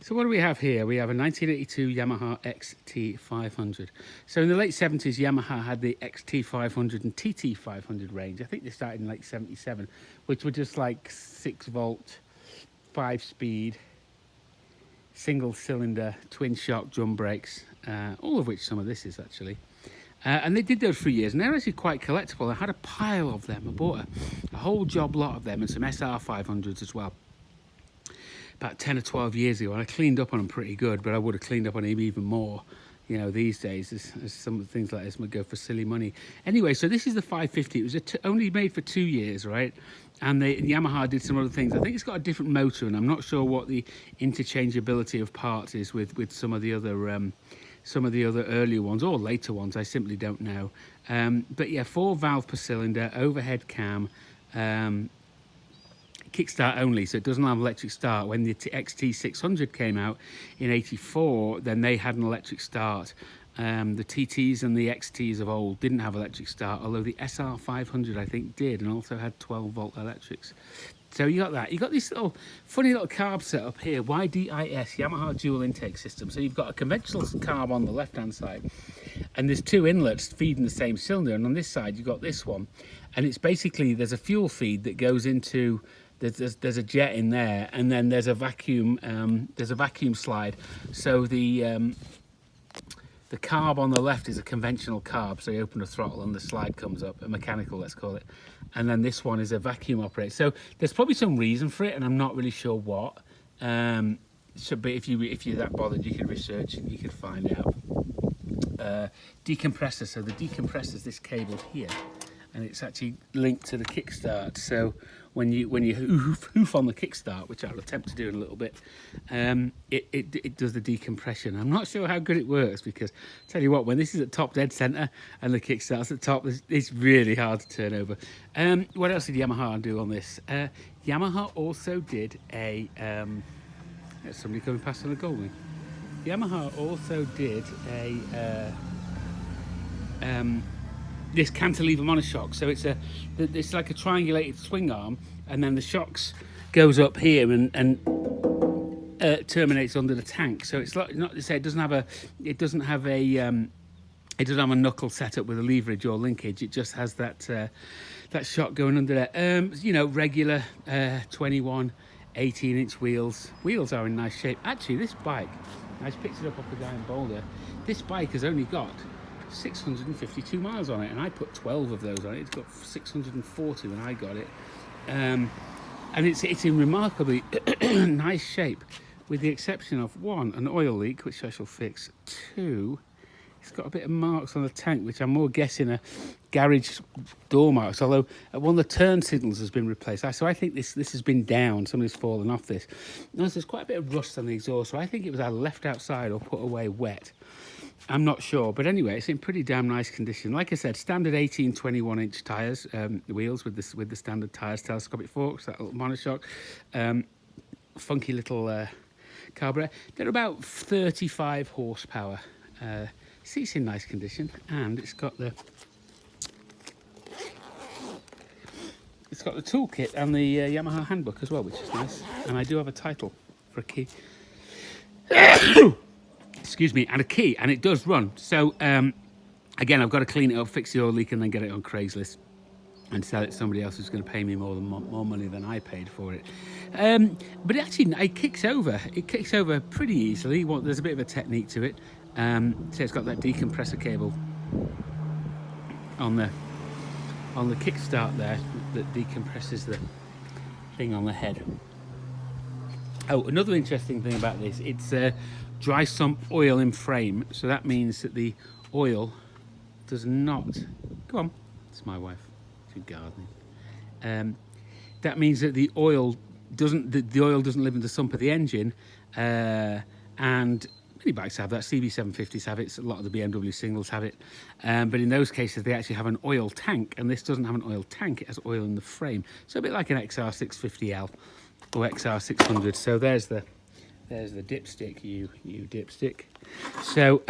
So what do we have here? We have a 1982 Yamaha XT500. So in the late 70s, Yamaha had the XT500 and TT500 range. I think they started in like 77, which were just like 6-volt, 5-speed, single cylinder, twin shock drum brakes, all of which some of this is actually. And they did those for years, and they're actually quite collectible. I had a pile of them. I bought a whole job lot of them and some SR500s as well, about 10 or 12 years ago, and I cleaned up on them pretty good, but I would have cleaned up on them even more, you know, these days, as some of the things like this would go for silly money. Anyway, so this is the 550. It was only made for 2 years, right? And Yamaha did some other things. I think it's got a different motor, and I'm not sure what the interchangeability of parts is with some of the other earlier ones or later ones. I simply don't know. But yeah, 4 valve per cylinder, overhead cam, kickstart only, so it doesn't have electric start. When the XT600 came out in '84, then they had an electric start. The TTs and the XTs of old didn't have electric start, although the SR500 I think did, and also had 12-volt electrics. So you got that. You got this little funny little carb setup here, YDIS, Yamaha dual intake system. So you've got a conventional carb on the left-hand side, and there's 2 inlets feeding the same cylinder, and on this side you've got this one, and it's basically, there's a fuel feed that goes into, there's a jet in there, and then there's a vacuum slide. So the carb on the left is a conventional carb, so you open the throttle and the slide comes up, a mechanical, let's call it, and then this one is a vacuum operated. So there's probably some reason for it, and I'm not really sure what. So, but if you're that bothered, you can research and you can find out. Decompressor. So the decompressor is this cable here, and it's actually linked to the kickstart. So when you hoof on the kickstart, which I'll attempt to do in a little bit, it does the decompression. I'm not sure how good it works, because I tell you what, when this is at top dead center and the kickstart's at top, it's really hard to turn over. What else did Yamaha do on this? Yamaha also did a there's somebody coming past on a Goldwing. Yamaha also did a this cantilever monoshock. So it's like a triangulated swing arm, and then the shocks goes up here and terminates under the tank. So it's like, not to say it doesn't have a knuckle setup with a leverage or linkage. It just has that shock going under there. You know, regular 21 18-inch wheels. Wheels are in nice shape. Actually, this bike, I just picked it up off the guy in Boulder. This bike has only got 652 miles on it, and I put 12 of those on it. It's got 640 when I got it, and it's in remarkably nice shape, with the exception of 1, an oil leak, which I shall fix. 2, it's got a bit of marks on the tank, which I'm more guessing are garage door marks, although one of the turn signals has been replaced. So I think this has been down, somebody's fallen off this. Notice there's quite a bit of rust on the exhaust, so I think it was either left outside or put away wet. I'm not sure, but anyway, it's in pretty damn nice condition. Like I said, standard 18 21-inch tyres, wheels with the standard tyres, telescopic forks, that little monoshock, funky little carburetor. They're about 35 horsepower. Seat's in nice condition, and it's got the toolkit and the Yamaha handbook as well, which is nice. And I do have a title for a key. Excuse me, and a key, and it does run. So again, I've got to clean it up, fix the oil leak, and then get it on Craigslist and sell it to somebody else who's going to pay me more money than I paid for it. But actually, it kicks over. It kicks over pretty easily. Well, there's a bit of a technique to it. So it's got that decompressor cable on the kickstart there that decompresses the thing on the head. Oh, another interesting thing about this, it's dry sump oil in frame, so that means that the oil does not, go on, it's my wife, she's gardening. That means that the oil doesn't live in the sump of the engine, and many bikes have that. CB750s have it, a lot of the BMW singles have it, but in those cases they actually have an oil tank, and this doesn't have an oil tank, it has oil in the frame, so a bit like an XR650L or XR600. So there's There's the dipstick, you dipstick. So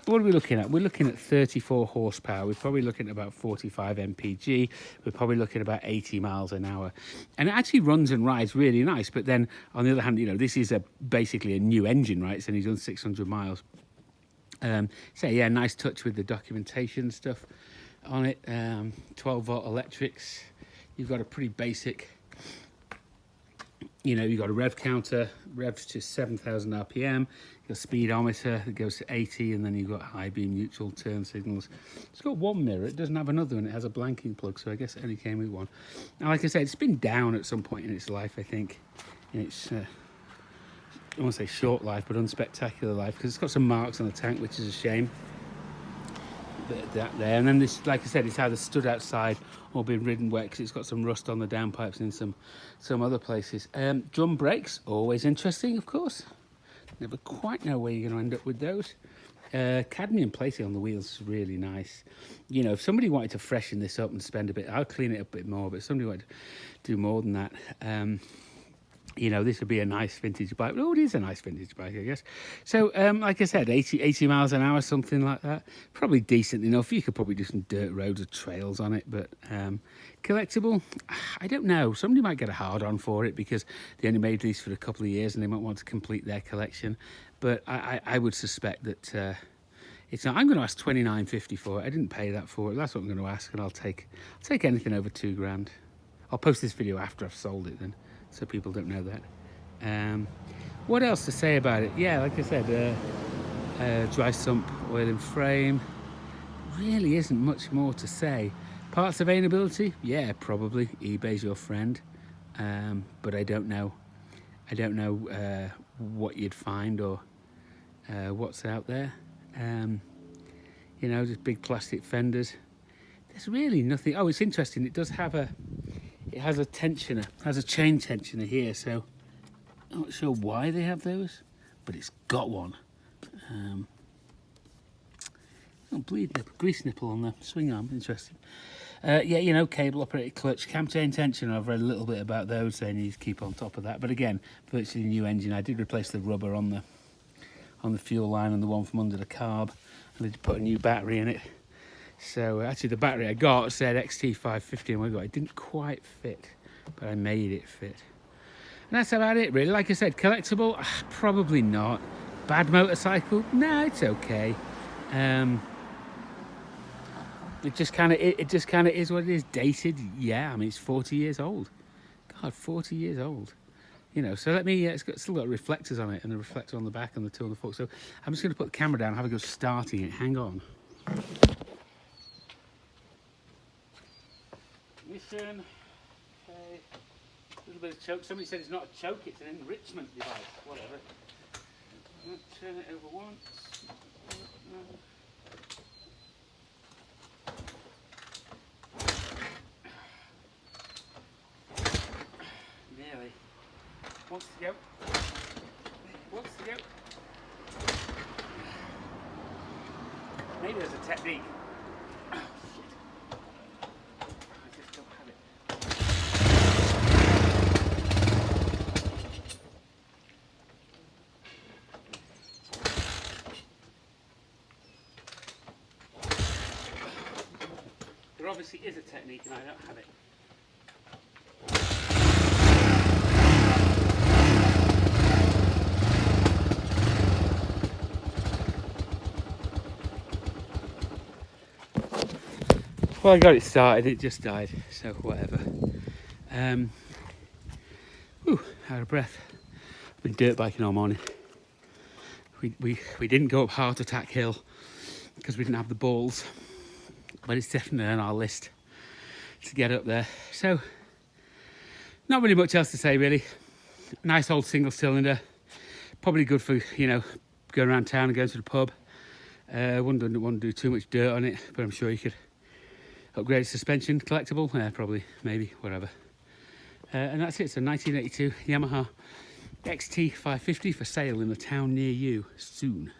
what are we looking at? We're looking at 34 horsepower. We're probably looking at about 45 mpg. We're probably looking at about 80 miles an hour. And it actually runs and rides really nice. But then on the other hand, you know, this is basically a new engine, right? It's only done 600 miles. So yeah, nice touch with the documentation stuff on it. 12 volt electrics. You've got a pretty basic, you know, you've got a rev counter, revs to 7,000 RPM, your speedometer that goes to 80, and then you've got high beam neutral turn signals. It's got one mirror, it doesn't have another one, it has a blanking plug, so I guess it only came with one. Now, like I said, it's been down at some point in its life, I think. In its, I won't say short life, but unspectacular life, because it's got some marks on the tank, which is a shame. That there, and then this, like I said, it's either stood outside or been ridden wet because it's got some rust on the downpipes and some other places. Drum brakes, always interesting, of course. Never quite know where you're going to end up with those. Cadmium plating on the wheels is really nice. You know, if somebody wanted to freshen this up and spend a bit, I'll clean it up a bit more, but if somebody wanted to do more than that, you know, this would be a nice vintage bike. Oh, it is a nice vintage bike, I guess. So, like I said, 80 miles an hour, something like that. Probably decent enough. You could probably do some dirt roads or trails on it, but collectible, I don't know. Somebody might get a hard-on for it because they only made these for a couple of years and they might want to complete their collection. But I would suspect that it's not. I'm going to ask $29.50 for it. I didn't pay that for it. That's what I'm going to ask, and I'll take anything over $2,000. I'll post this video after I've sold it then, so people don't know that. What else to say about it? Yeah, like I said, dry sump, oil and frame. Really isn't much more to say. Parts availability? Yeah, probably. eBay's your friend. But I don't know. I don't know what you'd find or what's out there. You know, just big plastic fenders. There's really nothing. Oh, it's interesting. It does have it has a tensioner, has a chain tensioner here, so I'm not sure why they have those, but it's got one. Oh, bleed nipple, grease nipple on the swing arm, interesting. Yeah, you know, cable operated clutch, cam chain tensioner, I've read a little bit about those, they need to keep on top of that. But again, virtually new engine. I did replace the rubber on the fuel line and the one from under the carb, and they did put a new battery in it. So actually the battery I got said XT550 I. It didn't quite fit, but I made it fit. And that's about it really. Like I said, collectible, probably not. Bad motorcycle, nah, it's okay. It just kind of is what it is. Dated, yeah. I mean, it's 40 years old. God, 40 years old. You know, so let me. It's still got reflectors on it and a reflector on the back and the two on the fork. So I'm just going to put the camera down and have a go starting it. Hang on. Ignition. Okay. A little bit of choke. Somebody said it's not a choke, it's an enrichment device. Whatever. Turn it over once. Nearly. Wants to go. Wants to go. Maybe there's a technique. There obviously is a technique and I don't have it. Well, I got it started, it just died, so whatever. Out of breath. I've been dirt biking all morning. We didn't go up Heart Attack Hill because we didn't have the balls. But it's definitely on our list to get up there. So, not really much else to say really. Nice old single cylinder. Probably good for, you know, going around town and going to the pub. Wouldn't want to do too much dirt on it, but I'm sure you could upgrade suspension. Collectible? Probably, maybe, whatever. And that's it. So 1982 Yamaha XT550 for sale in a town near you soon.